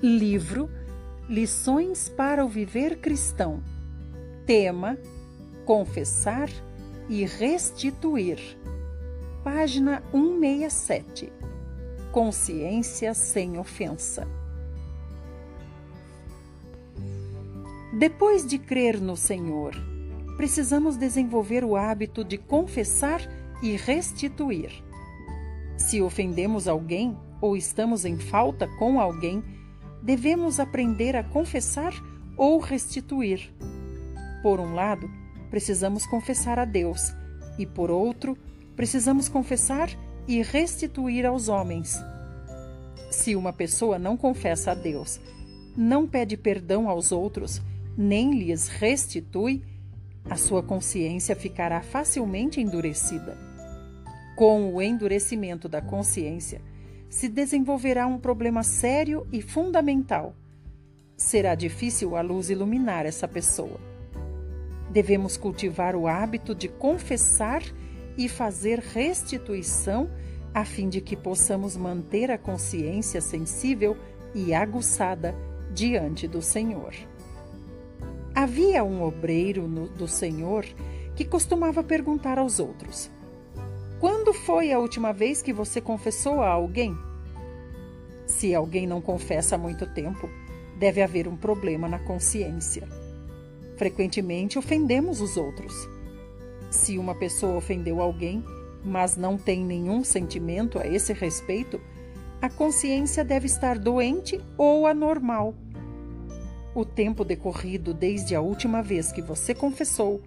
Livro Lições para o Viver Cristão. Tema: Confessar e Restituir. Página 167. Consciência sem ofensa. Depois de crer no Senhor, precisamos desenvolver o hábito de confessar e restituir. Se ofendemos alguém ou estamos em falta com alguém, devemos aprender a confessar ou restituir. Por um lado, precisamos confessar a Deus e, por outro, precisamos confessar e restituir aos homens. Se uma pessoa não confessa a Deus, não pede perdão aos outros, nem lhes restitui, a sua consciência ficará facilmente endurecida. Com o endurecimento da consciência, se desenvolverá um problema sério e fundamental. Será difícil a luz iluminar essa pessoa. Devemos cultivar o hábito de confessar e fazer restituição a fim de que possamos manter a consciência sensível e aguçada diante do Senhor. Havia um obreiro do Senhor que costumava perguntar aos outros: "Quando foi a última vez que você confessou a alguém?" Se alguém não confessa há muito tempo, deve haver um problema na consciência. Frequentemente ofendemos os outros. Se uma pessoa ofendeu alguém, mas não tem nenhum sentimento a esse respeito, a consciência deve estar doente ou anormal. O tempo decorrido desde a última vez que você confessou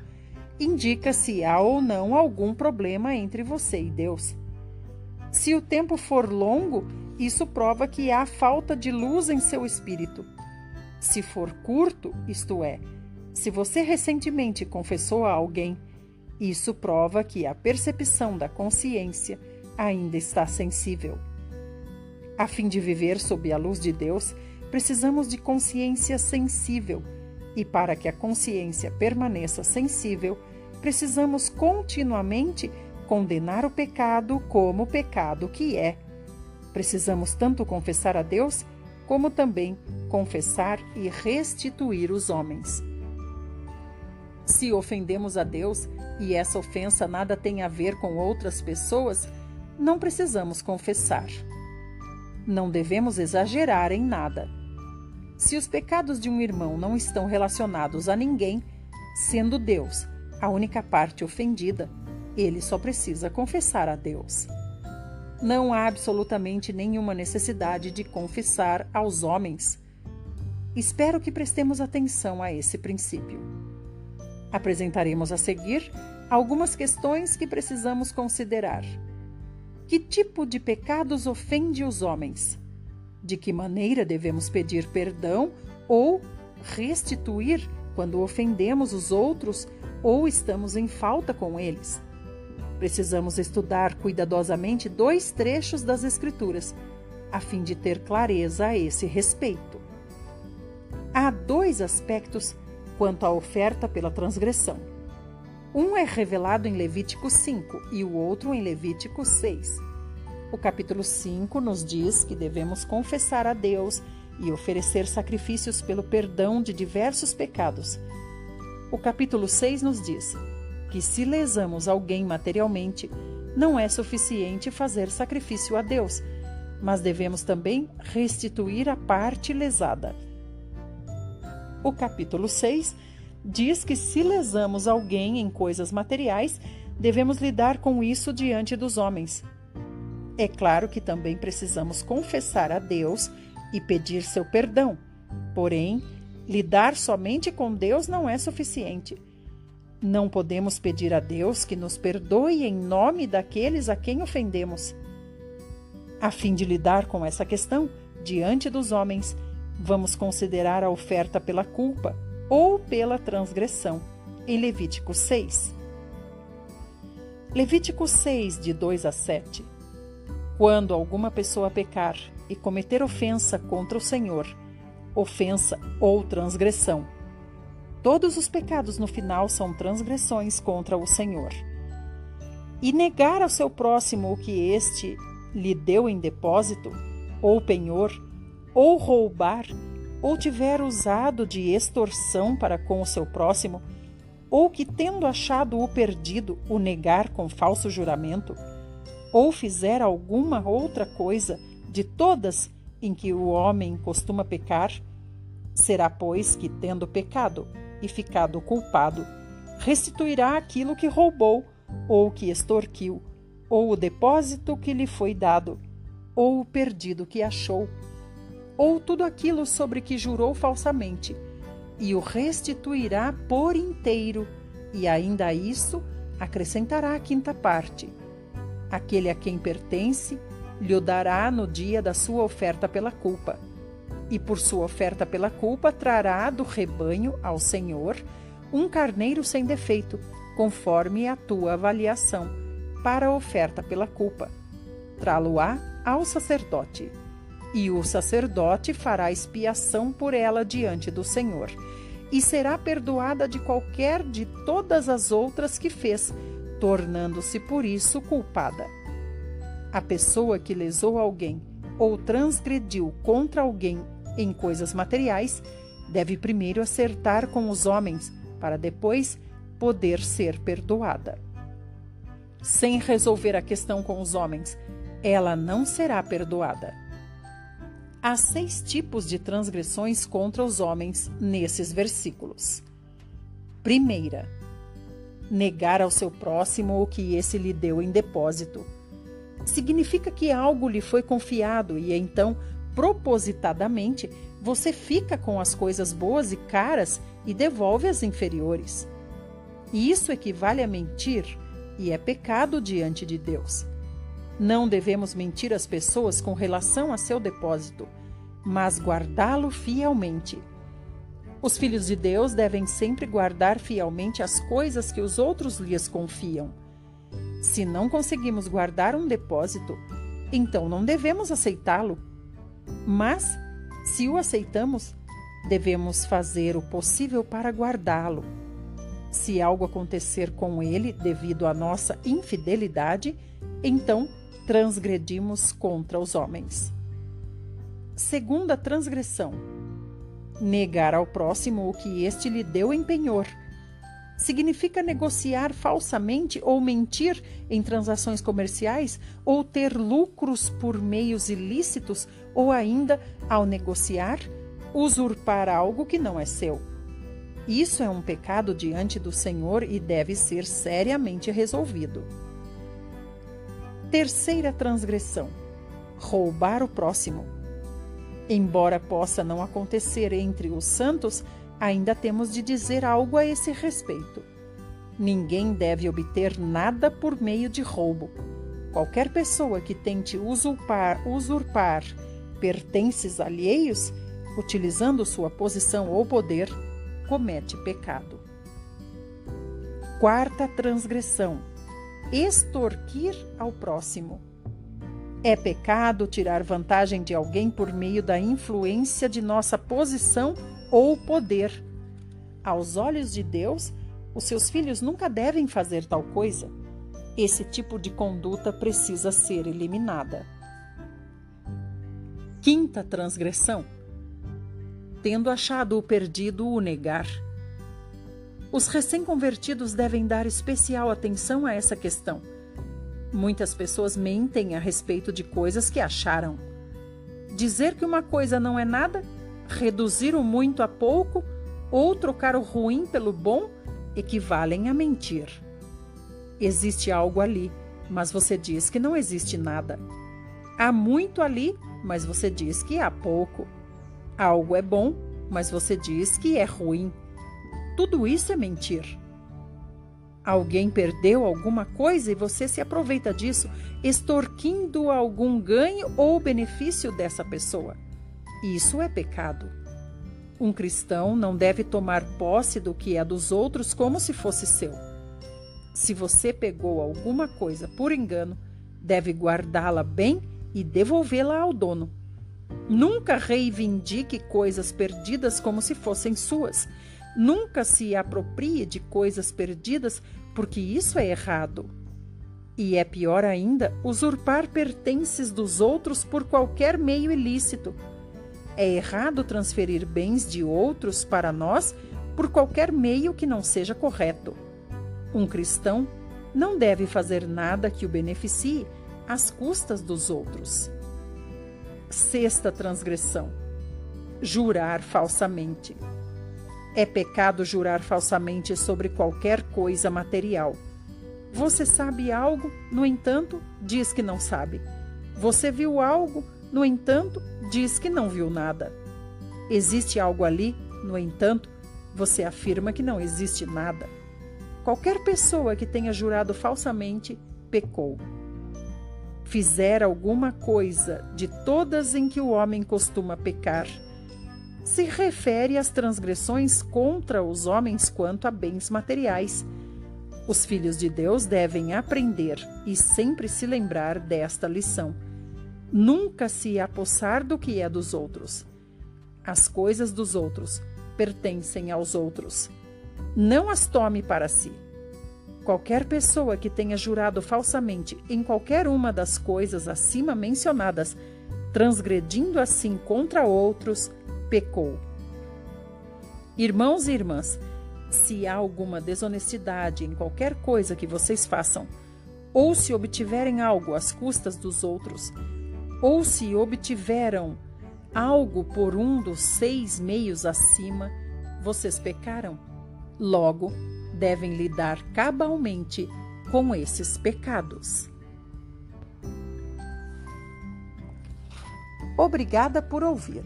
indica se há ou não algum problema entre você e Deus. Se o tempo for longo, isso prova que há falta de luz em seu espírito. Se for curto, isto é, se você recentemente confessou a alguém, isso prova que a percepção da consciência ainda está sensível. A fim de viver sob a luz de Deus, precisamos de consciência sensível, e para que a consciência permaneça sensível, precisamos continuamente condenar o pecado como o pecado que é. Precisamos tanto confessar a Deus, como também confessar e restituir os homens. Se ofendemos a Deus e essa ofensa nada tem a ver com outras pessoas, não precisamos confessar. Não devemos exagerar em nada. Se os pecados de um irmão não estão relacionados a ninguém, sendo Deus a única parte ofendida, ele só precisa confessar a Deus. Não há absolutamente nenhuma necessidade de confessar aos homens. Espero que prestemos atenção a esse princípio. Apresentaremos a seguir algumas questões que precisamos considerar. Que tipo de pecados ofende os homens? De que maneira devemos pedir perdão ou restituir quando ofendemos os outros ou estamos em falta com eles? Precisamos estudar cuidadosamente 2 trechos das Escrituras, a fim de ter clareza a esse respeito. Há 2 aspectos quanto à oferta pela transgressão. Um é revelado em Levítico 5 e o outro em Levítico 6. O capítulo 5 nos diz que devemos confessar a Deus e oferecer sacrifícios pelo perdão de diversos pecados. O capítulo 6 nos diz que se lesamos alguém materialmente, não é suficiente fazer sacrifício a Deus, mas devemos também restituir a parte lesada. O capítulo 6 diz que se lesamos alguém em coisas materiais, devemos lidar com isso diante dos homens. É claro que também precisamos confessar a Deus e pedir seu perdão. Porém, lidar somente com Deus não é suficiente. Não podemos pedir a Deus que nos perdoe em nome daqueles a quem ofendemos. A fim de lidar com essa questão diante dos homens, vamos considerar a oferta pela culpa ou pela transgressão, em Levítico 6. Levítico 6, de 2 a 7. Quando alguma pessoa pecar e cometer ofensa contra o Senhor, ofensa ou transgressão, todos os pecados no final são transgressões contra o Senhor. E negar ao seu próximo o que este lhe deu em depósito, ou penhor, ou roubar, ou tiver usado de extorsão para com o seu próximo, ou que, tendo achado o perdido, o negar com falso juramento, ou fizer alguma outra coisa de todas em que o homem costuma pecar, será, pois, que, tendo pecado e ficado culpado, restituirá aquilo que roubou, ou que extorquiu, ou o depósito que lhe foi dado, ou o perdido que achou, ou tudo aquilo sobre que jurou falsamente, e o restituirá por inteiro, e ainda a isso acrescentará a quinta parte. Aquele a quem pertence lhe o dará no dia da sua oferta pela culpa, e por sua oferta pela culpa trará do rebanho ao Senhor um carneiro sem defeito, conforme a tua avaliação, para a oferta pela culpa. Trá-lo-á ao sacerdote, e o sacerdote fará expiação por ela diante do Senhor, e será perdoada de qualquer de todas as outras que fez, tornando-se por isso culpada. A pessoa que lesou alguém ou transgrediu contra alguém em coisas materiais deve primeiro acertar com os homens, para depois poder ser perdoada. Sem resolver a questão com os homens, ela não será perdoada. Há 6 tipos de transgressões contra os homens nesses versículos. Primeira, negar ao seu próximo o que esse lhe deu em depósito. Significa que algo lhe foi confiado e então, propositadamente, você fica com as coisas boas e caras e devolve as inferiores. Isso equivale a mentir e é pecado diante de Deus. Não devemos mentir às pessoas com relação a seu depósito, mas guardá-lo fielmente. Os filhos de Deus devem sempre guardar fielmente as coisas que os outros lhes confiam. Se não conseguimos guardar um depósito, então não devemos aceitá-lo. Mas, se o aceitamos, devemos fazer o possível para guardá-lo. Se algo acontecer com ele devido à nossa infidelidade, então transgredimos contra os homens. Segunda transgressão: negar ao próximo o que este lhe deu em penhor. Significa negociar falsamente ou mentir em transações comerciais, ou ter lucros por meios ilícitos, ou ainda, ao negociar, usurpar algo que não é seu. Isso é um pecado diante do Senhor e deve ser seriamente resolvido. Terceira transgressão: roubar o próximo. Embora possa não acontecer entre os santos, ainda temos de dizer algo a esse respeito. Ninguém deve obter nada por meio de roubo. Qualquer pessoa que tente usurpar pertences alheios, utilizando sua posição ou poder, comete pecado. Quarta transgressão: extorquir ao próximo. É pecado tirar vantagem de alguém por meio da influência de nossa posição ou poder. Aos olhos de Deus, os seus filhos nunca devem fazer tal coisa. Esse tipo de conduta precisa ser eliminada. Quinta transgressão: tendo achado o perdido, o negar. Os recém-convertidos devem dar especial atenção a essa questão. Muitas pessoas mentem a respeito de coisas que acharam. Dizer que uma coisa não é nada, reduzir o muito a pouco ou trocar o ruim pelo bom equivalem a mentir. Existe algo ali, mas você diz que não existe nada. Há muito ali, mas você diz que há pouco. Algo é bom, mas você diz que é ruim. Tudo isso é mentir. Alguém perdeu alguma coisa e você se aproveita disso, extorquindo algum ganho ou benefício dessa pessoa. Isso é pecado. Um cristão não deve tomar posse do que é dos outros como se fosse seu. Se você pegou alguma coisa por engano, deve guardá-la bem e devolvê-la ao dono. Nunca reivindique coisas perdidas como se fossem suas. Nunca se aproprie de coisas perdidas, porque isso é errado. E é pior ainda usurpar pertences dos outros por qualquer meio ilícito. É errado transferir bens de outros para nós por qualquer meio que não seja correto. Um cristão não deve fazer nada que o beneficie às custas dos outros. Sexta transgressão: jurar falsamente. É pecado jurar falsamente sobre qualquer coisa material. Você sabe algo, no entanto, diz que não sabe. Você viu algo, no entanto, diz que não viu nada. Existe algo ali, no entanto, você afirma que não existe nada. Qualquer pessoa que tenha jurado falsamente, pecou. Fizer alguma coisa de todas em que o homem costuma pecar, se refere às transgressões contra os homens quanto a bens materiais. Os filhos de Deus devem aprender e sempre se lembrar desta lição. Nunca se apossar do que é dos outros. As coisas dos outros pertencem aos outros. Não as tome para si. Qualquer pessoa que tenha jurado falsamente em qualquer uma das coisas acima mencionadas, transgredindo assim contra outros, pecou. Irmãos e irmãs, se há alguma desonestidade em qualquer coisa que vocês façam, ou se obtiverem algo às custas dos outros, ou se obtiveram algo por um dos 6 meios acima, vocês pecaram. Logo, devem lidar cabalmente com esses pecados. Obrigada por ouvir.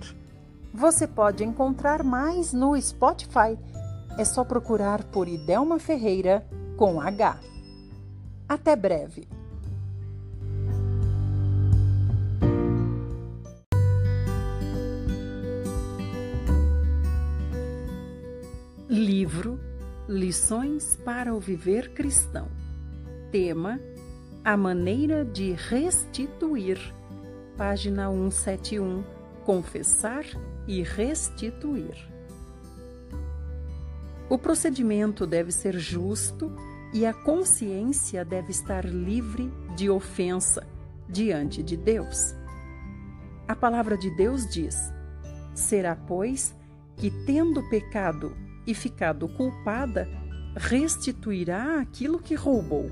Você pode encontrar mais no Spotify. É só procurar por Idelma Ferreira com H. Até breve. Livro Lições para o Viver Cristão. Tema: A Maneira de Restituir. Página 171. Confessar e restituir. O procedimento deve ser justo e a consciência deve estar livre de ofensa diante de Deus. A palavra de Deus diz: será, pois, que tendo pecado e ficado culpada, restituirá aquilo que roubou.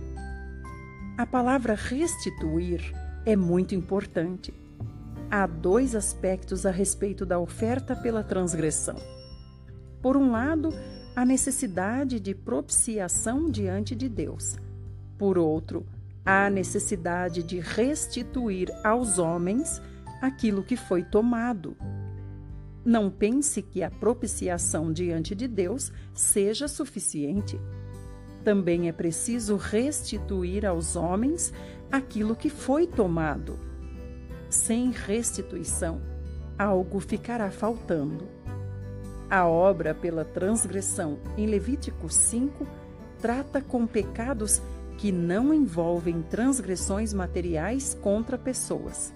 A palavra restituir é muito importante. Há 2 aspectos a respeito da oferta pela transgressão. Por um lado, a necessidade de propiciação diante de Deus. Por outro, há a necessidade de restituir aos homens aquilo que foi tomado. Não pense que a propiciação diante de Deus seja suficiente. Também é preciso restituir aos homens aquilo que foi tomado. Sem restituição, algo ficará faltando. A obra pela transgressão em Levítico 5 trata com pecados que não envolvem transgressões materiais contra pessoas.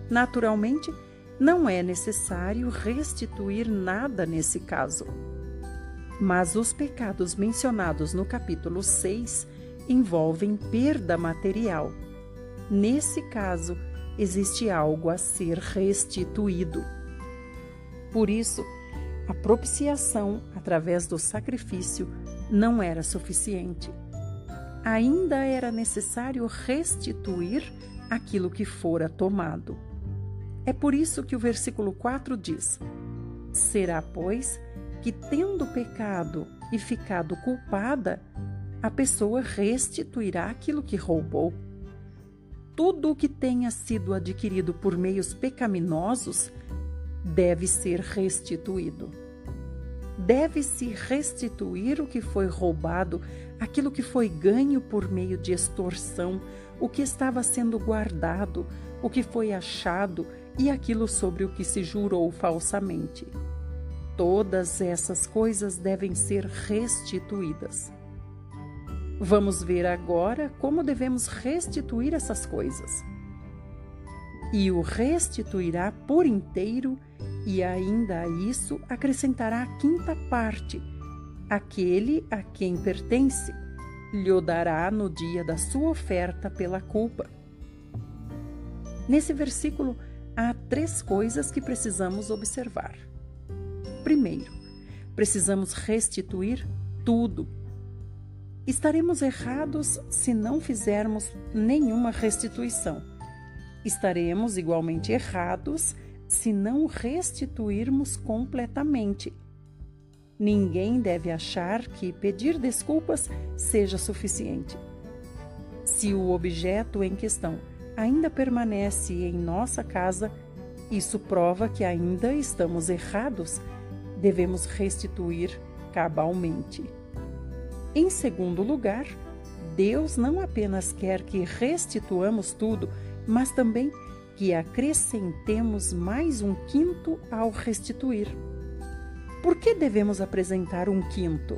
Naturalmente, não é necessário restituir nada nesse caso. Mas os pecados mencionados no capítulo 6 envolvem perda material. Nesse caso, existe algo a ser restituído. Por isso, a propiciação através do sacrifício não era suficiente. Ainda era necessário restituir aquilo que fora tomado. É por isso que o versículo 4 diz: será, pois, que tendo pecado e ficado culpada, a pessoa restituirá aquilo que roubou. Tudo o que tenha sido adquirido por meios pecaminosos deve ser restituído. Deve-se restituir o que foi roubado, aquilo que foi ganho por meio de extorsão, o que estava sendo guardado, o que foi achado e aquilo sobre o que se jurou falsamente. Todas essas coisas devem ser restituídas. Vamos ver agora como devemos restituir essas coisas. E o restituirá por inteiro, e ainda a isso acrescentará a 5ª parte. Aquele a quem pertence, lhe dará no dia da sua oferta pela culpa. Nesse versículo, há 3 coisas que precisamos observar. Primeiro, precisamos restituir tudo. Estaremos errados se não fizermos nenhuma restituição. Estaremos igualmente errados se não restituirmos completamente. Ninguém deve achar que pedir desculpas seja suficiente. Se o objeto em questão ainda permanece em nossa casa, isso prova que ainda estamos errados. Devemos restituir cabalmente. Em segundo lugar, Deus não apenas quer que restituamos tudo, mas também que acrescentemos mais 1/5 ao restituir. Por que devemos apresentar 1/5?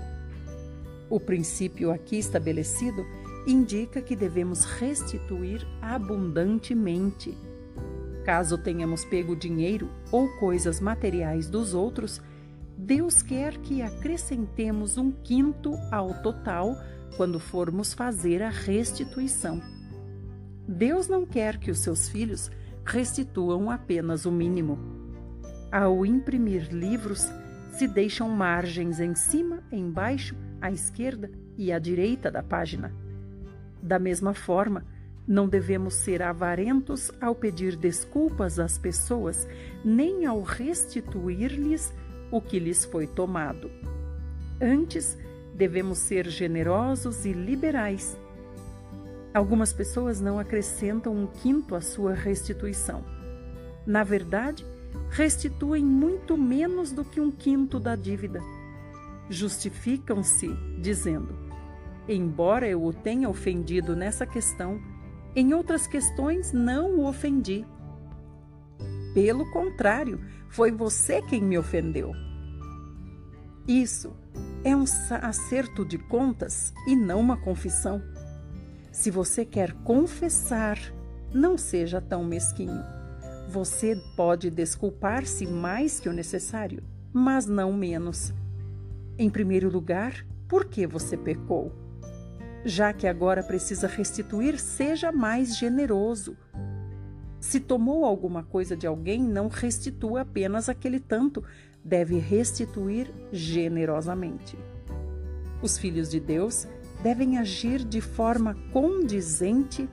O princípio aqui estabelecido indica que devemos restituir abundantemente. Caso tenhamos pego dinheiro ou coisas materiais dos outros, Deus quer que acrescentemos 1/5 ao total quando formos fazer a restituição. Deus não quer que os seus filhos restituam apenas o mínimo. Ao imprimir livros, se deixam margens em cima, embaixo, à esquerda e à direita da página. Da mesma forma, não devemos ser avarentos ao pedir desculpas às pessoas, nem ao restituir-lhes o que lhes foi tomado. Antes, devemos ser generosos e liberais. Algumas pessoas não acrescentam 1/5 à sua restituição. Na verdade, restituem muito menos do que 1/5 da dívida. Justificam-se dizendo: embora eu o tenha ofendido nessa questão, em outras questões não o ofendi. Pelo contrário, foi você quem me ofendeu. Isso é um acerto de contas e não uma confissão. Se você quer confessar, não seja tão mesquinho. Você pode desculpar-se mais que o necessário, mas não menos. Em primeiro lugar, por que você pecou? Já que agora precisa restituir, seja mais generoso. Se tomou alguma coisa de alguém, não restitua apenas aquele tanto, deve restituir generosamente. Os filhos de Deus devem agir de forma condizente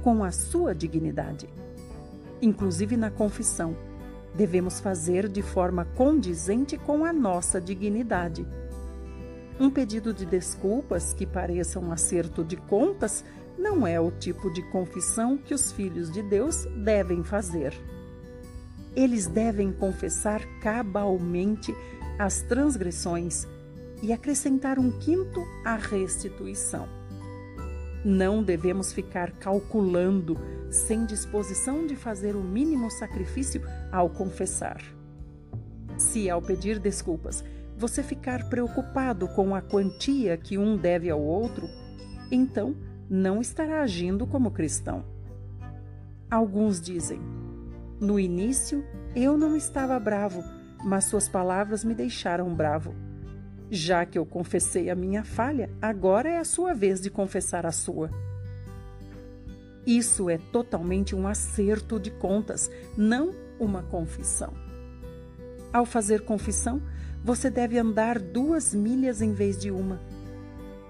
com a sua dignidade. Inclusive na confissão, devemos fazer de forma condizente com a nossa dignidade. Um pedido de desculpas que pareça um acerto de contas não é o tipo de confissão que os filhos de Deus devem fazer. Eles devem confessar cabalmente as transgressões e acrescentar 1/5 à restituição. Não devemos ficar calculando, sem disposição de fazer o mínimo sacrifício ao confessar. Se, ao pedir desculpas, você ficar preocupado com a quantia que um deve ao outro, então não estará agindo como cristão. Alguns dizem: no início eu não estava bravo, mas suas palavras me deixaram bravo. Já que eu confessei a minha falha, agora é a sua vez de confessar a sua. Isso é totalmente um acerto de contas, não uma confissão. Ao fazer confissão, você deve andar 2 milhas em vez de 1.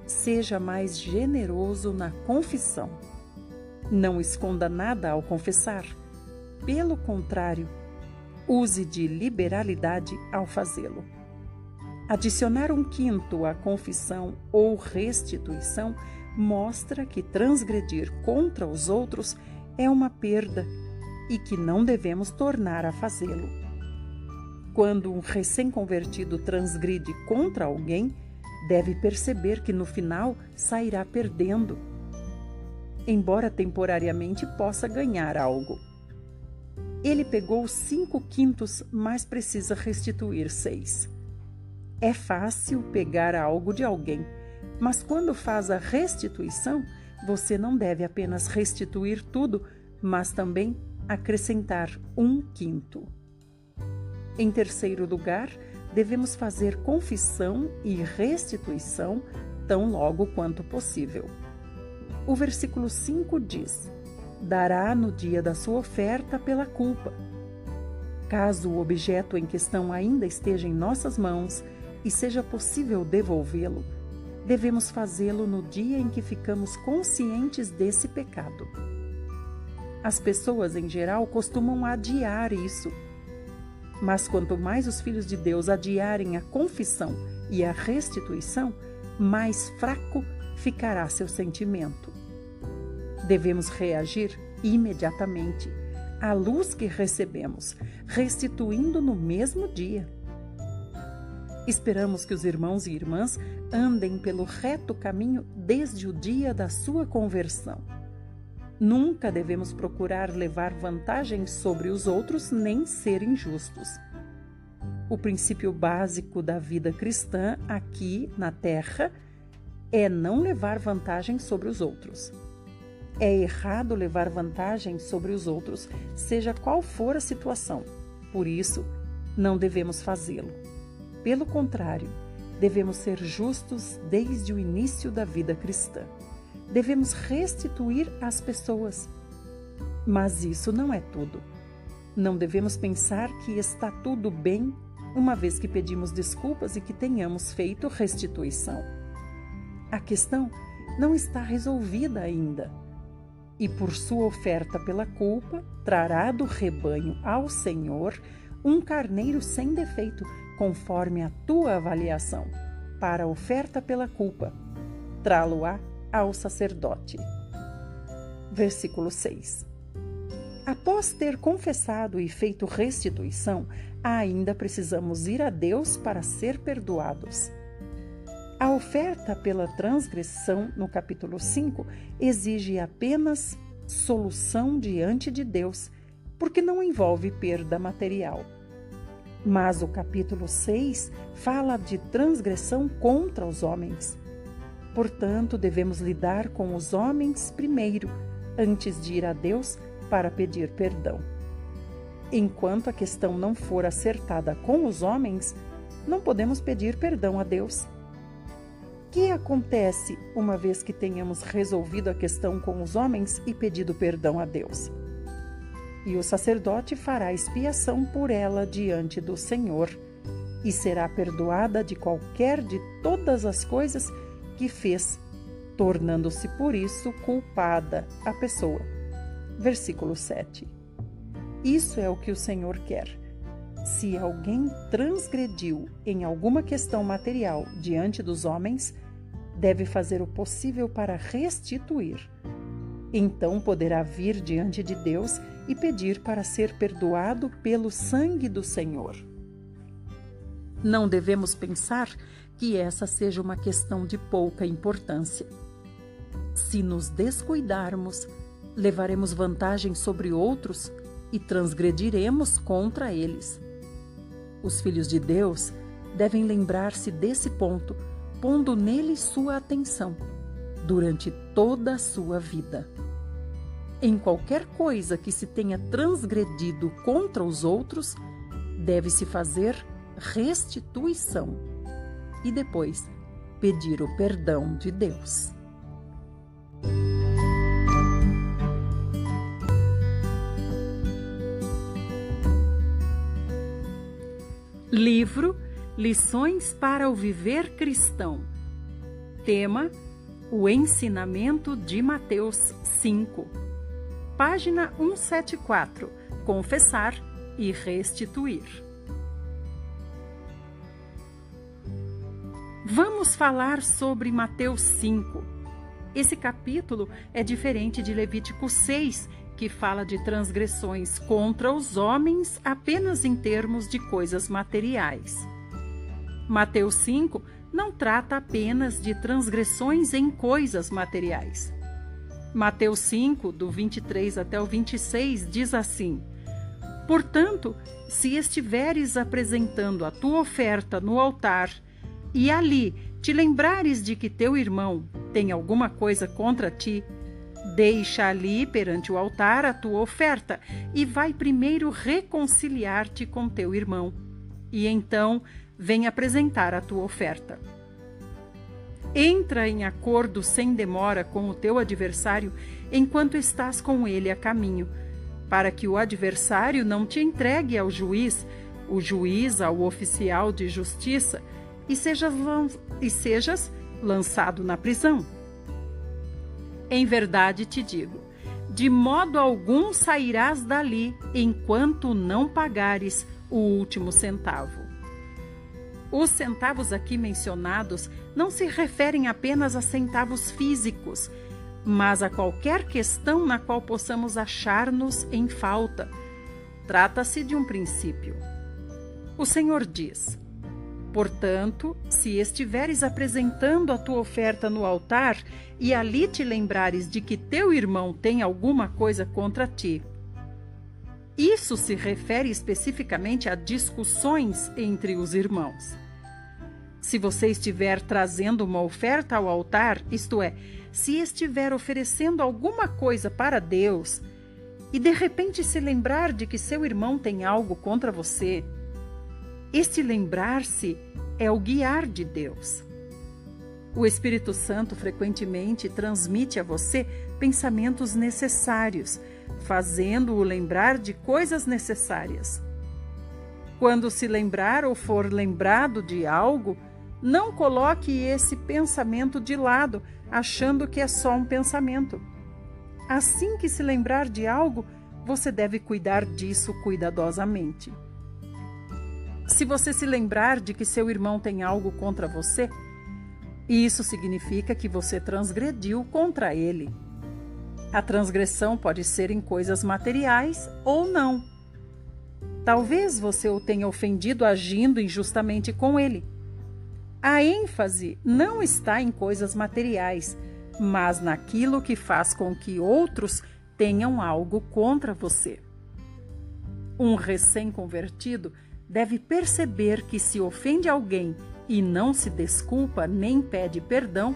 Seja mais generoso na confissão. Não esconda nada ao confessar. Pelo contrário, use de liberalidade ao fazê-lo. Adicionar 1/5 à confissão ou restituição mostra que transgredir contra os outros é uma perda e que não devemos tornar a fazê-lo. Quando um recém-convertido transgride contra alguém, deve perceber que no final sairá perdendo, embora temporariamente possa ganhar algo. Ele pegou 5/5, mas precisa restituir 6. É fácil pegar algo de alguém, mas quando faz a restituição, você não deve apenas restituir tudo, mas também acrescentar 1/5. Em terceiro lugar, devemos fazer confissão e restituição tão logo quanto possível. O versículo 5 diz: dará no dia da sua oferta pela culpa. Caso o objeto em questão ainda esteja em nossas mãos e seja possível devolvê-lo, devemos fazê-lo no dia em que ficamos conscientes desse pecado. As pessoas, em geral, costumam adiar isso. Mas quanto mais os filhos de Deus adiarem a confissão e a restituição, mais fraco ficará seu sentimento. Devemos reagir imediatamente à luz que recebemos, restituindo no mesmo dia. Esperamos que os irmãos e irmãs andem pelo reto caminho desde o dia da sua conversão. Nunca devemos procurar levar vantagem sobre os outros nem ser injustos. O princípio básico da vida cristã aqui na Terra é não levar vantagem sobre os outros. É errado levar vantagem sobre os outros, seja qual for a situação. Por isso, não devemos fazê-lo. Pelo contrário, devemos ser justos desde o início da vida cristã. Devemos restituir às pessoas. Mas isso não é tudo. Não devemos pensar que está tudo bem, uma vez que pedimos desculpas e que tenhamos feito restituição. A questão não está resolvida ainda. E por sua oferta pela culpa, trará do rebanho ao Senhor um carneiro sem defeito, conforme a tua avaliação. Para a oferta pela culpa, trá-lo-á ao sacerdote. Versículo 6. Após ter confessado e feito restituição, ainda precisamos ir a Deus para ser perdoados. A oferta pela transgressão, no capítulo 5, exige apenas solução diante de Deus, porque não envolve perda material. Mas o capítulo 6 fala de transgressão contra os homens. Portanto, devemos lidar com os homens primeiro, antes de ir a Deus para pedir perdão. Enquanto a questão não for acertada com os homens, não podemos pedir perdão a Deus. O que acontece uma vez que tenhamos resolvido a questão com os homens e pedido perdão a Deus? E o sacerdote fará expiação por ela diante do Senhor e será perdoada de qualquer de todas as coisas que fez, tornando-se por isso culpada a pessoa. Versículo 7. Isso é o que o Senhor quer. Se alguém transgrediu em alguma questão material diante dos homens, deve fazer o possível para restituir. Então poderá vir diante de Deus e pedir para ser perdoado pelo sangue do Senhor. Não devemos pensar que essa seja uma questão de pouca importância. Se nos descuidarmos, levaremos vantagem sobre outros e transgrediremos contra eles. Os filhos de Deus devem lembrar-se desse ponto, pondo nele sua atenção durante toda a sua vida. Em qualquer coisa que se tenha transgredido contra os outros, deve-se fazer restituição e depois pedir o perdão de Deus. Livro Lições para o Viver Cristão. Tema: o ensinamento de Mateus 5. Página 174. Confessar e restituir. Vamos falar sobre Mateus 5. Esse capítulo é diferente de Levítico 6, que fala de transgressões contra os homens apenas em termos de coisas materiais. Mateus 5 não trata apenas de transgressões em coisas materiais. Mateus 5, do 23 até o 26, diz assim: Portanto, se estiveres apresentando a tua oferta no altar, e ali te lembrares de que teu irmão tem alguma coisa contra ti, deixa ali perante o altar a tua oferta e vai primeiro reconciliar-te com teu irmão, e então vem apresentar a tua oferta. Entra em acordo sem demora com o teu adversário enquanto estás com ele a caminho, para que o adversário não te entregue ao juiz, o juiz ao oficial de justiça, e sejas lançado na prisão. Em verdade te digo, de modo algum sairás dali, enquanto não pagares o último centavo. Os centavos aqui mencionados não se referem apenas a centavos físicos, mas a qualquer questão na qual possamos achar-nos em falta. Trata-se de um princípio. O Senhor diz: portanto, se estiveres apresentando a tua oferta no altar e ali te lembrares de que teu irmão tem alguma coisa contra ti. Isso se refere especificamente a discussões entre os irmãos. Se você estiver trazendo uma oferta ao altar, isto é, se estiver oferecendo alguma coisa para Deus e de repente se lembrar de que seu irmão tem algo contra você, este lembrar-se é o guiar de Deus. O Espírito Santo frequentemente transmite a você pensamentos necessários, fazendo-o lembrar de coisas necessárias. Quando se lembrar ou for lembrado de algo, não coloque esse pensamento de lado, achando que é só um pensamento. Assim que se lembrar de algo, você deve cuidar disso cuidadosamente. Se você se lembrar de que seu irmão tem algo contra você, isso significa que você transgrediu contra ele. A transgressão pode ser em coisas materiais ou não. Talvez você o tenha ofendido agindo injustamente com ele. A ênfase não está em coisas materiais, mas naquilo que faz com que outros tenham algo contra você. Um recém-convertido deve perceber que se ofende alguém e não se desculpa nem pede perdão,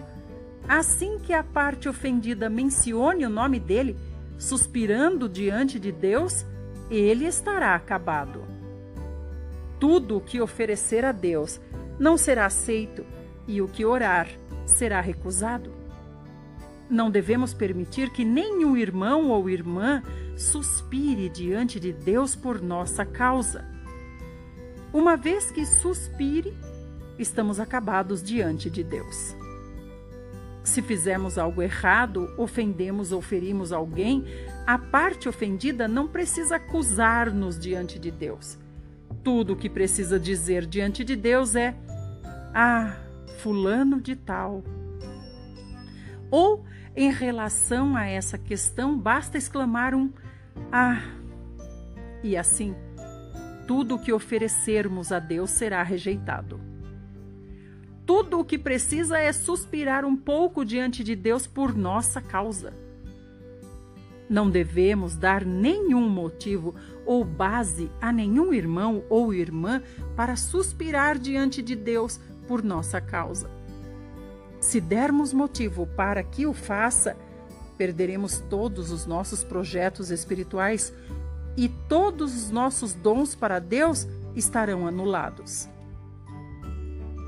assim que a parte ofendida mencione o nome dele, suspirando diante de Deus, ele estará acabado. Tudo o que oferecer a Deus não será aceito e o que orar será recusado. Não devemos permitir que nenhum irmão ou irmã suspire diante de Deus por nossa causa. Uma vez que suspire, estamos acabados diante de Deus. Se fizermos algo errado, ofendemos ou ferimos alguém, a parte ofendida não precisa acusar-nos diante de Deus. Tudo o que precisa dizer diante de Deus é: ah, fulano de tal. Ou, em relação a essa questão, basta exclamar um ah. E assim, tudo o que oferecermos a Deus será rejeitado. Tudo o que precisa é suspirar um pouco diante de Deus por nossa causa. Não devemos dar nenhum motivo ou base a nenhum irmão ou irmã para suspirar diante de Deus por nossa causa. Se dermos motivo para que o faça, perderemos todos os nossos projetos espirituais e todos os nossos dons para Deus estarão anulados.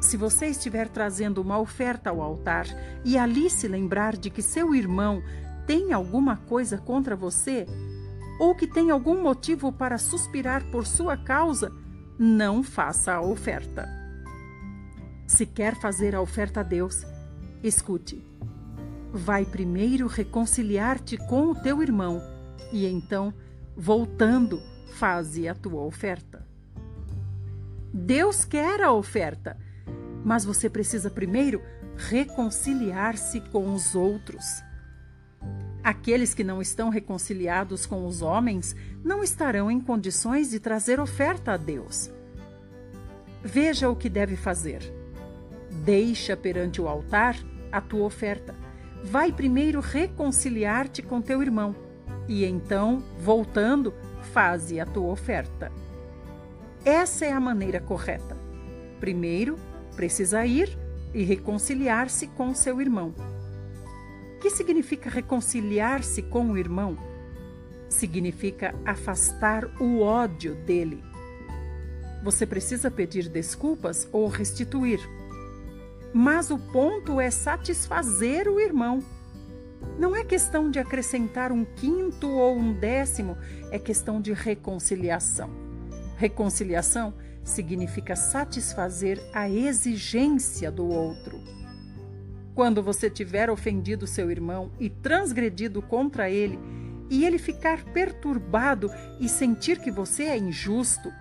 Se você estiver trazendo uma oferta ao altar e ali se lembrar de que seu irmão tem alguma coisa contra você, ou que tem algum motivo para suspirar por sua causa, não faça a oferta. Se quer fazer a oferta a Deus, escute. Vai primeiro reconciliar-te com o teu irmão e então, voltando, faze a tua oferta. Deus quer a oferta, mas você precisa primeiro reconciliar-se com os outros. Aqueles que não estão reconciliados com os homens não estarão em condições de trazer oferta a Deus. Veja o que deve fazer. Deixa perante o altar a tua oferta. Vai primeiro reconciliar-te com teu irmão e então, voltando, faze a tua oferta. Essa é a maneira correta. Primeiro, precisa ir e reconciliar-se com seu irmão. O que significa reconciliar-se com o irmão? Significa afastar o ódio dele. Você precisa pedir desculpas ou restituir. Mas o ponto é satisfazer o irmão. Não é questão de acrescentar um quinto ou um décimo, é questão de reconciliação. Reconciliação significa satisfazer a exigência do outro. Quando você tiver ofendido seu irmão e transgredido contra ele, e ele ficar perturbado e sentir que você é injusto,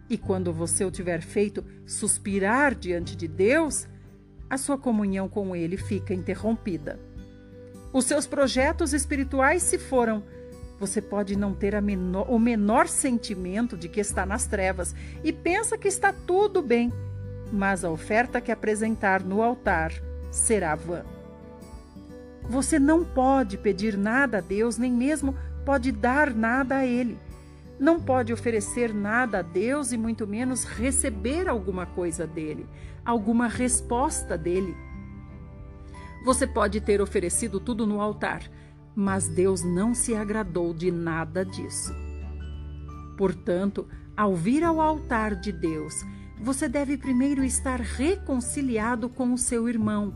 e quando você o tiver feito suspirar diante de Deus, a sua comunhão com ele fica interrompida. Os seus projetos espirituais se foram. Você pode não ter o menor sentimento de que está nas trevas e pensa que está tudo bem, mas a oferta que apresentar no altar será vã. Você não pode pedir nada a Deus, nem mesmo pode dar nada a Ele. Não pode oferecer nada a Deus e muito menos receber alguma coisa dele, alguma resposta dele. Você pode ter oferecido tudo no altar, mas Deus não se agradou de nada disso. Portanto, ao vir ao altar de Deus, você deve primeiro estar reconciliado com o seu irmão.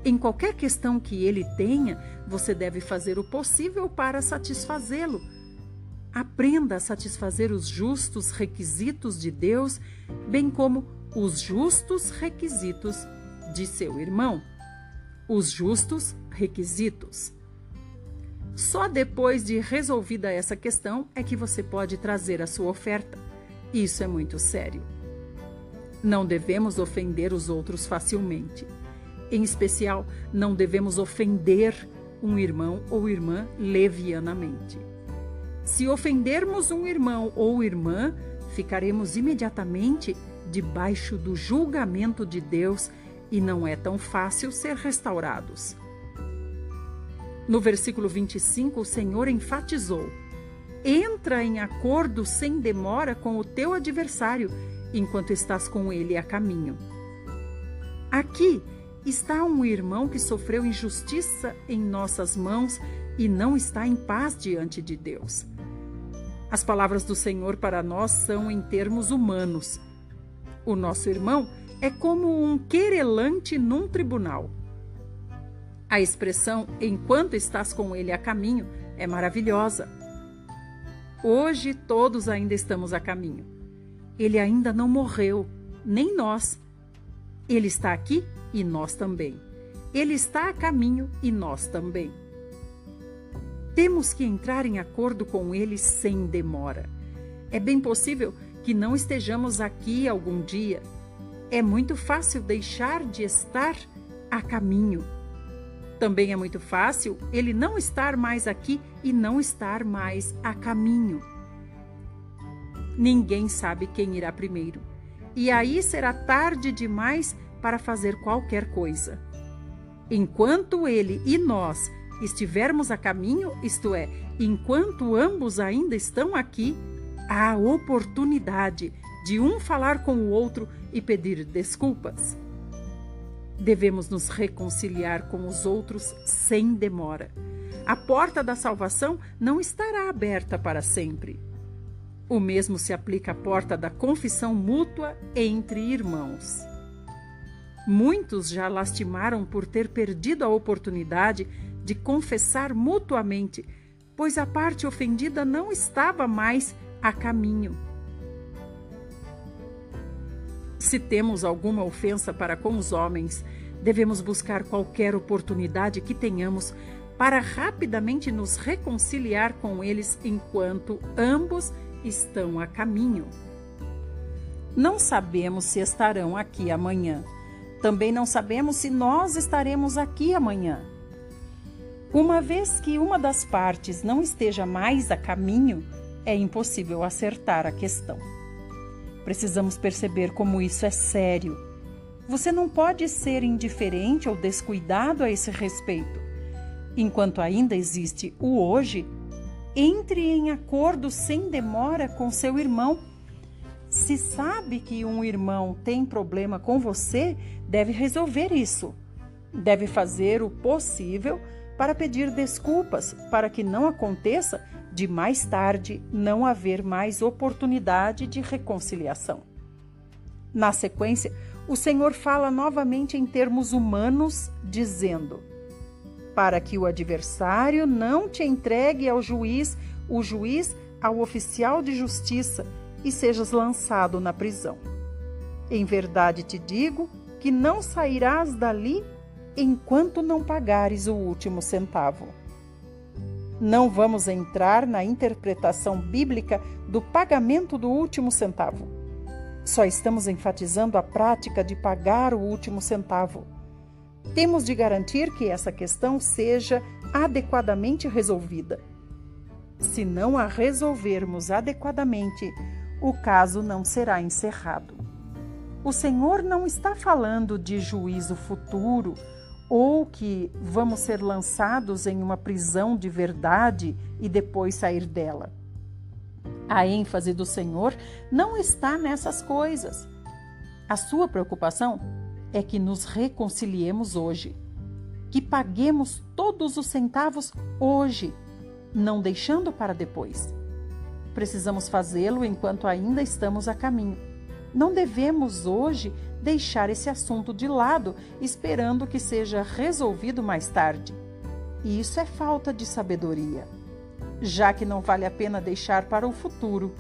Em qualquer questão que ele tenha, você deve fazer o possível para satisfazê-lo. Aprenda a satisfazer os justos requisitos de Deus, bem como os justos requisitos de seu irmão. Os justos requisitos. Só depois de resolvida essa questão é que você pode trazer a sua oferta. Isso é muito sério. Não devemos ofender os outros facilmente. Em especial, não devemos ofender um irmão ou irmã levianamente. Se ofendermos um irmão ou irmã, ficaremos imediatamente debaixo do julgamento de Deus e não é tão fácil ser restaurados. No versículo 25, o Senhor enfatizou: entra em acordo sem demora com o teu adversário, enquanto estás com ele a caminho. Aqui está um irmão que sofreu injustiça em nossas mãos e não está em paz diante de Deus. As palavras do Senhor para nós são em termos humanos. O nosso irmão é como um querelante num tribunal. A expressão enquanto estás com ele a caminho é maravilhosa. Hoje todos ainda estamos a caminho. Ele ainda não morreu, nem nós. Ele está aqui e nós também. Ele está a caminho e nós também. Temos que entrar em acordo com ele sem demora. É bem possível que não estejamos aqui algum dia. É muito fácil deixar de estar a caminho. Também é muito fácil ele não estar mais aqui e não estar mais a caminho. Ninguém sabe quem irá primeiro. E aí será tarde demais para fazer qualquer coisa. Enquanto ele e nós estivermos a caminho, isto é, enquanto ambos ainda estão aqui, há a oportunidade de um falar com o outro e pedir desculpas. Devemos nos reconciliar com os outros sem demora. A porta da salvação não estará aberta para sempre. O mesmo se aplica à porta da confissão mútua entre irmãos. Muitos já lastimaram por ter perdido a oportunidade de confessar mutuamente, pois a parte ofendida não estava mais a caminho. Se temos alguma ofensa para com os homens, devemos buscar qualquer oportunidade que tenhamos para rapidamente nos reconciliar com eles enquanto ambos estão a caminho. Não sabemos se estarão aqui amanhã. Também não sabemos se nós estaremos aqui amanhã. Uma vez que uma das partes não esteja mais a caminho, é impossível acertar a questão. Precisamos perceber como isso é sério. Você não pode ser indiferente ou descuidado a esse respeito. Enquanto ainda existe o hoje, entre em acordo sem demora com seu irmão. Se sabe que um irmão tem problema com você, deve resolver isso. Deve fazer o possível para pedir desculpas, para que não aconteça de mais tarde não haver mais oportunidade de reconciliação. Na sequência, o Senhor fala novamente em termos humanos, dizendo: para que o adversário não te entregue ao juiz, o juiz ao oficial de justiça, e sejas lançado na prisão. Em verdade te digo que não sairás dali enquanto não pagares o último centavo. Não vamos entrar na interpretação bíblica do pagamento do último centavo. Só estamos enfatizando a prática de pagar o último centavo. Temos de garantir que essa questão seja adequadamente resolvida. Se não a resolvermos adequadamente, o caso não será encerrado. O Senhor não está falando de juízo futuro ou que vamos ser lançados em uma prisão de verdade e depois sair dela. A ênfase do Senhor não está nessas coisas. A sua preocupação é que nos reconciliemos hoje, que paguemos todos os centavos hoje, não deixando para depois. Precisamos fazê-lo enquanto ainda estamos a caminho. Não devemos hoje deixar esse assunto de lado, esperando que seja resolvido mais tarde. E isso é falta de sabedoria, já que não vale a pena deixar para o futuro.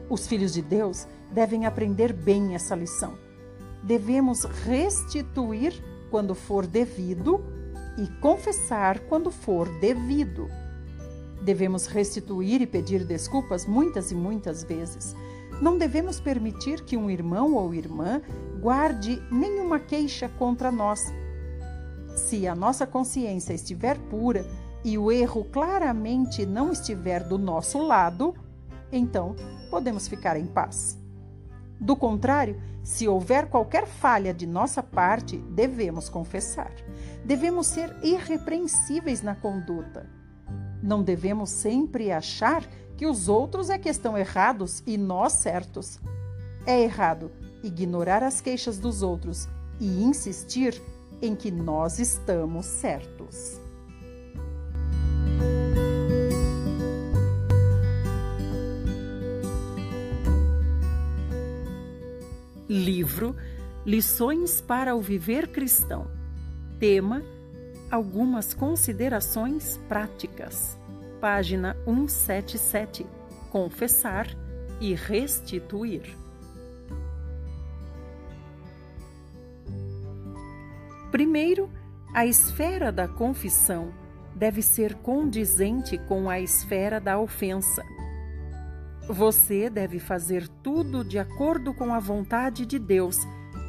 Os filhos de Deus devem aprender bem essa lição. Devemos restituir quando for devido e confessar quando for devido. Devemos restituir e pedir desculpas muitas e muitas vezes. Não devemos permitir que um irmão ou irmã guarde nenhuma queixa contra nós. Se a nossa consciência estiver pura e o erro claramente não estiver do nosso lado, então podemos ficar em paz. Do contrário, se houver qualquer falha de nossa parte, devemos confessar. Devemos ser irrepreensíveis na conduta. Não devemos sempre achar que os outros é que estão errados e nós certos. É errado ignorar as queixas dos outros e insistir em que nós estamos certos. Livro Lições para o Viver Cristão. Tema: Algumas considerações práticas. Página 177. Confessar e restituir. Primeiro, a esfera da confissão deve ser condizente com a esfera da ofensa. Você deve fazer tudo de acordo com a vontade de Deus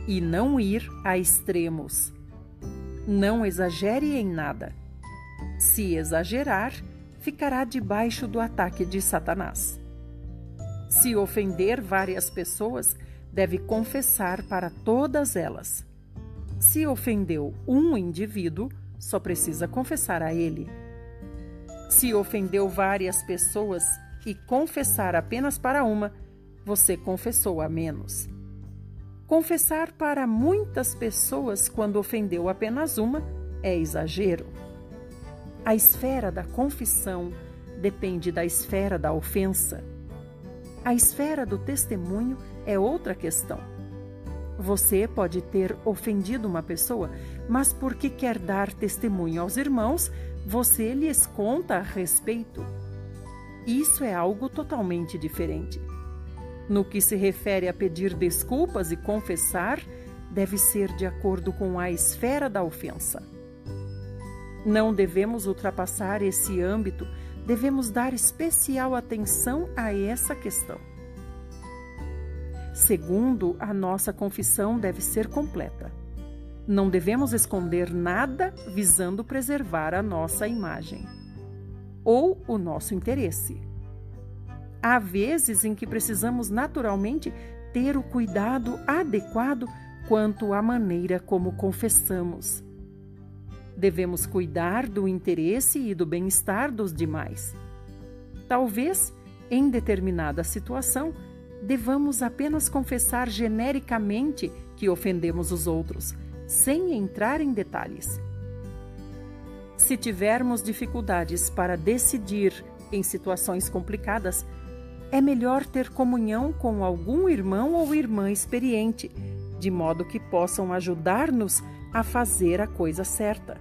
e não ir a extremos. Não exagere em nada. Se exagerar, ficará debaixo do ataque de Satanás. Se ofender várias pessoas, deve confessar para todas elas. Se ofendeu um indivíduo, só precisa confessar a ele. Se ofendeu várias pessoas e confessar apenas para uma, você confessou a menos. Confessar para muitas pessoas quando ofendeu apenas uma é exagero. A esfera da confissão depende da esfera da ofensa. A esfera do testemunho é outra questão. Você pode ter ofendido uma pessoa, mas porque quer dar testemunho aos irmãos, você lhes conta a respeito. Isso é algo totalmente diferente. No que se refere a pedir desculpas e confessar, deve ser de acordo com a esfera da ofensa. Não devemos ultrapassar esse âmbito, devemos dar especial atenção a essa questão. Segundo, a nossa confissão deve ser completa. Não devemos esconder nada visando preservar a nossa imagem ou o nosso interesse. Há vezes em que precisamos naturalmente ter o cuidado adequado quanto à maneira como confessamos. Devemos cuidar do interesse e do bem-estar dos demais. Talvez, em determinada situação, devamos apenas confessar genericamente que ofendemos os outros, sem entrar em detalhes. Se tivermos dificuldades para decidir em situações complicadas, é melhor ter comunhão com algum irmão ou irmã experiente, de modo que possam ajudar-nos a fazer a coisa certa.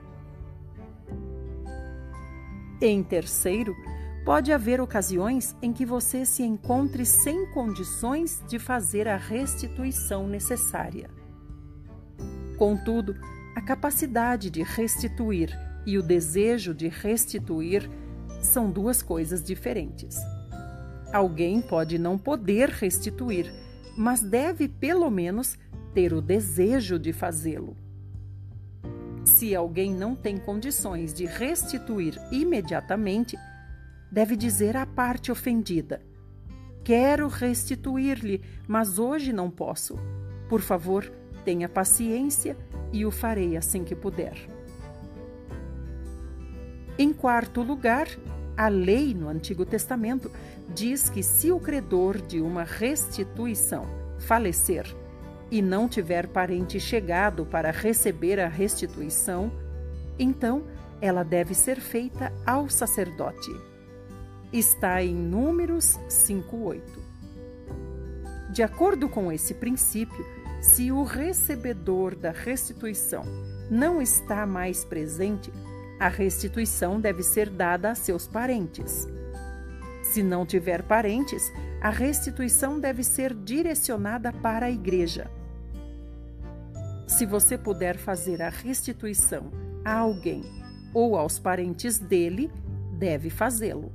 Em terceiro, pode haver ocasiões em que você se encontre sem condições de fazer a restituição necessária. Contudo, a capacidade de restituir e o desejo de restituir são duas coisas diferentes. Alguém pode não poder restituir, mas deve, pelo menos, ter o desejo de fazê-lo. Se alguém não tem condições de restituir imediatamente, deve dizer à parte ofendida: quero restituir-lhe, mas hoje não posso. Por favor, tenha paciência e o farei assim que puder. Em quarto lugar, a lei no Antigo Testamento diz que se o credor de uma restituição falecer e não tiver parente chegado para receber a restituição, então ela deve ser feita ao sacerdote. Está em Números 5:8. De acordo com esse princípio, se o recebedor da restituição não está mais presente, a restituição deve ser dada a seus parentes. Se não tiver parentes, a restituição deve ser direcionada para a igreja. Se você puder fazer a restituição a alguém ou aos parentes dele, deve fazê-lo.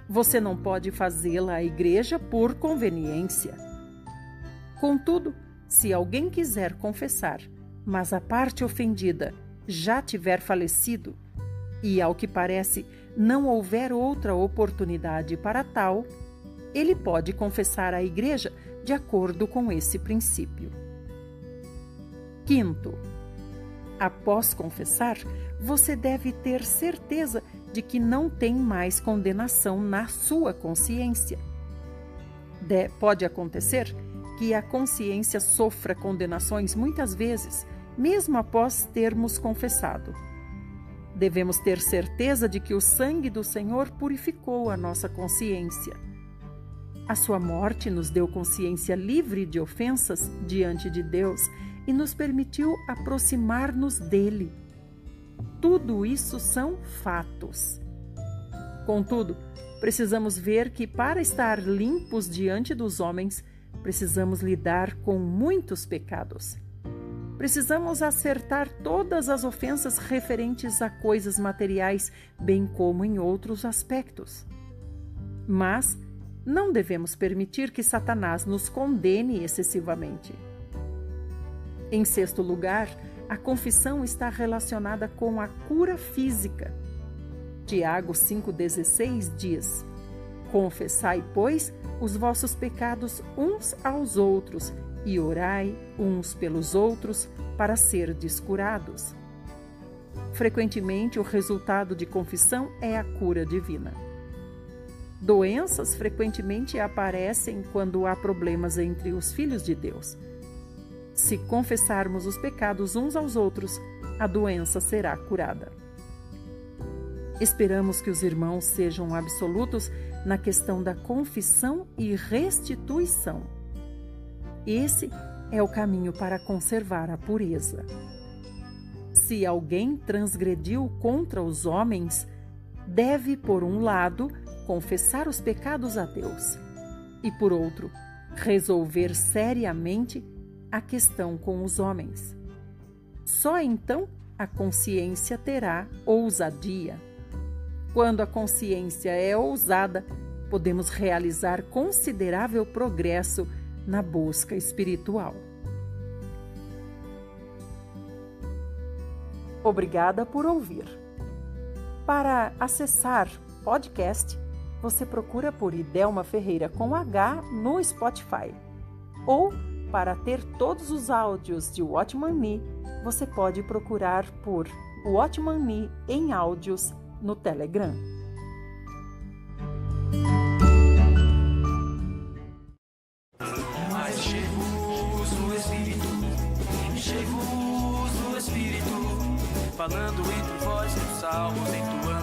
Você não pode fazê-la à igreja por conveniência. Contudo, se alguém quiser confessar, mas a parte ofendida já tiver falecido e, ao que parece, não houver outra oportunidade para tal, ele pode confessar à igreja de acordo com esse princípio. Quinto, após confessar, você deve ter certeza de que não tem mais condenação na sua consciência. Pode acontecer que a consciência sofra condenações muitas vezes, mesmo após termos confessado. Devemos ter certeza de que o sangue do Senhor purificou a nossa consciência. A sua morte nos deu consciência livre de ofensas diante de Deus e nos permitiu aproximar-nos dele. Tudo isso são fatos. Contudo, precisamos ver que para estar limpos diante dos homens, precisamos lidar com muitos pecados. Precisamos acertar todas as ofensas referentes a coisas materiais, bem como em outros aspectos. Mas não devemos permitir que Satanás nos condene excessivamente. Em sexto lugar, a confissão está relacionada com a cura física. Tiago 5,16 diz: confessai, pois, os vossos pecados uns aos outros e orai uns pelos outros para serdes curados. Frequentemente, o resultado de confissão é a cura divina. Doenças frequentemente aparecem quando há problemas entre os filhos de Deus. Se confessarmos os pecados uns aos outros, a doença será curada. Esperamos que os irmãos sejam absolutos na questão da confissão e restituição. Esse é o caminho para conservar a pureza. Se alguém transgrediu contra os homens, deve, por um lado, confessar os pecados a Deus e, por outro, resolver seriamente a questão com os homens. Só então a consciência terá ousadia. Quando a consciência é ousada, podemos realizar considerável progresso na busca espiritual. Obrigada por ouvir. Para acessar podcast, você procura por Idelma Ferreira com H no Spotify. Ou, para ter todos os áudios de Watchman Nee, você pode procurar por Watchman Nee em áudios no Telegram. Falando entre vós, salmos entoando.